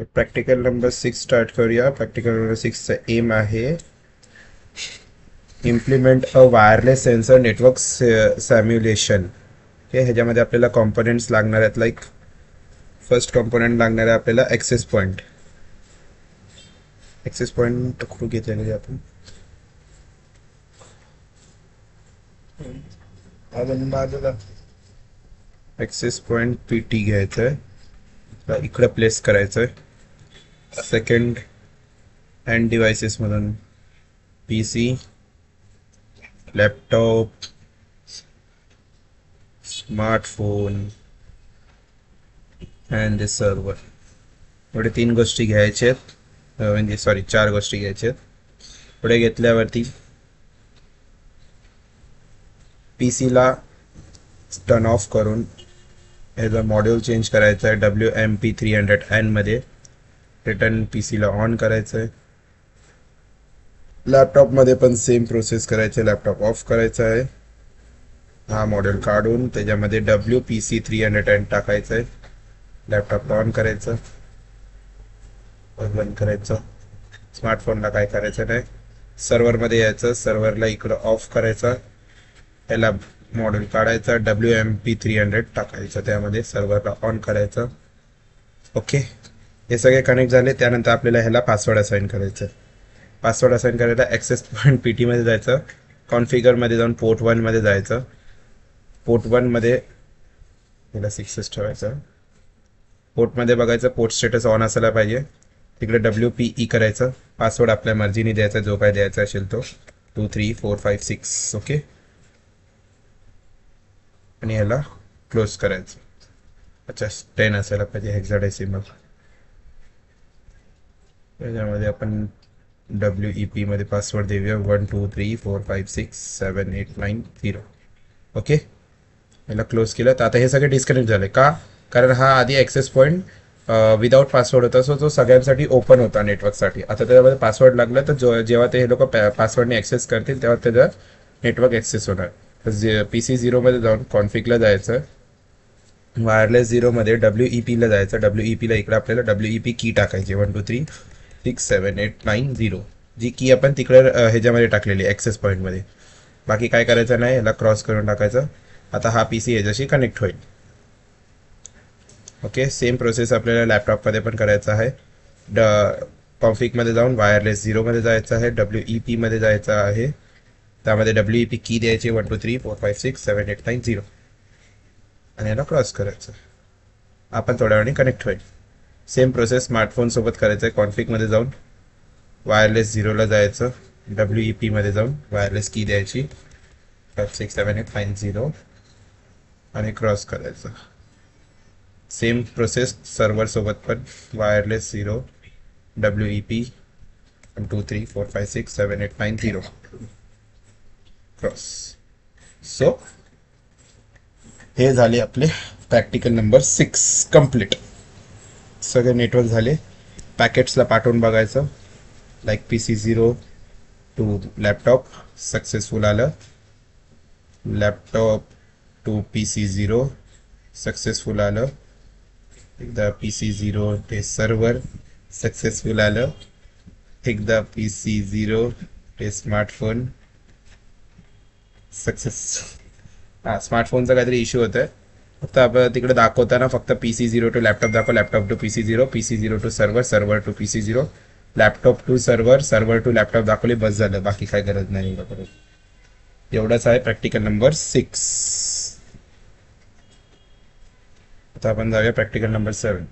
Practical number 6 start करूया. Practical number 6चा aim आहे implement a wireless sensor network simulation. Okay, ह्याच्यामध्ये आपल्याला कॉम्पोनंट्स लागणार आहेत. लाईक फर्स्ट कॉम्पोनंट लागणार आहे आपल्याला ॲक्सेस पॉईंट. ॲक्सेस पॉईंट कुठून घेतलेले आपण ॲक्सेस पॉईंट पी टी घ्यायचं आहे, इकडं प्लेस करायचं आहे. सेकंड हँड डिव्हायसेसमधून P C, laptop, smartphone and the server. एवढे 3 गोष्टी घ्यायच्या आहेत, म्हणजे सॉरी 4 गोष्टी घ्यायच्या आहेत. पुढे घेतल्यावरती पी सीला टर्न ऑफ करून ह्याचा मॉड्यूल चेंज करायचा आहे WMP300N मध्ये. रिटर्न पी सीला ऑन करायचं आहे. लॅपटॉपमध्ये पण सेम प्रोसेस करायची आहे. लॅपटॉप ऑफ करायचा आहे, हा मॉडेल काढून त्याच्यामध्ये WPC300N टाकायचं आहे. लॅपटॉप ऑन करायचं, बंद करायचं. स्मार्टफोनला काय करायचं नाही, सर्व्हरमध्ये यायचं, सर्व्हरला इकडं ऑफ करायचं, याला मॉडेल काढायचा, WMP300 टाकायचं, त्यामध्ये सर्व्हरला ऑन करायचं. ओके, हे सगळे कनेक्ट झाले. त्यानंतर आपल्याला ह्याला पासवर्ड असाईन करायचं. पासवर्ड असाईन करायला ॲक्सेस पॉईंट पी टीमध्ये जायचं, कॉन्फिगरमध्ये जाऊन पोर्ट 1 मध्ये जायचं. पोर्ट 1 मध्ये याला 6 ठेवायचं. पोर्टमध्ये बघायचं पोर्ट स्टेटस ऑन असायला पाहिजे. तिकडे WPE करायचं. पासवर्ड आपल्या मर्जीने द्यायचा, जो काय द्यायचा असेल तो 2 3 4 5 6. ओके, आणि ह्याला क्लोज करायचं. अच्छा, 10 असायला पाहिजे हेक्साडेसिमल. त्याच्यामध्ये आपण WEP मध्ये पासवर्ड देऊया 1 2 3 4 5 6 7 8 9 0. ओके, याला क्लोज केलं. तर आता हे सगळे डिस्कनेक्ट झाले का, कारण हा आधी ॲक्सेस पॉईंट विदाऊट पासवर्ड होता, सो तो सगळ्यांसाठी ओपन होता नेटवर्कसाठी. आता त्याच्यामध्ये पासवर्ड लागला तर जेव्हा ते हे लोक पासवर्डने ॲक्सेस करतील तेव्हा त्याचा नेटवर्क ॲक्सेस होणार. तर PC 0 जाऊन कॉन्फिगला जायचं, वायरलेस 0 WEPला जायचं. WEPला इकडे आपल्याला WEP की टाकायची 1 2 3 6 7 8 9 0, जी की आपण तिकडे ह्याच्यामध्ये टाकलेली ॲक्सेस पॉईंटमध्ये. बाकी काय करायचं नाही, ह्याला क्रॉस करून टाकायचं. आता हा PC ह्याच्याशी कनेक्ट होईल. ओके, सेम प्रोसेस आपल्याला लॅपटॉपमध्ये पण करायचं आहे. कॉन्फिगमध्ये जाऊन वायरलेस 0 जायचं आहे, WEPमध्ये जायचं आहे, त्यामध्ये WEP की द्यायची 1 2 3 4 5 6 7 8 9 0, आणि याला क्रॉस करायचं. आपण थोड्या वेळाने कनेक्ट होईल. सेम प्रोसेस स्मार्टफोनसोबत करायचं आहे. कॉन्फिगमध्ये जाऊन वायरलेस 0ला जायचं, WEPमध्ये जाऊन वायरलेस की द्यायची 5 6 7 8 9 0, आणि क्रॉस करायचं. सेम प्रोसेस सर्व्हरसोबत पण वायरलेस 0 WEP 1 2 3 4 5 6 7 8 9 0 क्रॉस. सो हे झाले आपले प्रॅक्टिकल नंबर 6 कंप्लीट. सगळे नेटवर्क झाले. पॅकेट्सला पाठवून बघायचं. Like PC 0 to laptop successful आलं, लॅपटॉप टू PC 0 सक्सेसफुल आलं, एकदा PC 0 ते सर्व्हर सक्सेसफुल आलं, एकदा PC 0 ते स्मार्टफोन सक्सेस. हां, स्मार्टफोनचा काहीतरी इश्यू होतं आहे. फक्त आपण तिकडे दाखवताना फक्त PC 0 टू लॅपटॉप दाखव, laptop to PC 0, PC 0 to server, server to PC 0, laptop to server, server to laptop दाखवले, बस झालं. बाकी काय गरज नाही एवढं. एवढंच आहे प्रॅक्टिकल नंबर 6. आता आपण जाऊया प्रॅक्टिकल नंबर 7.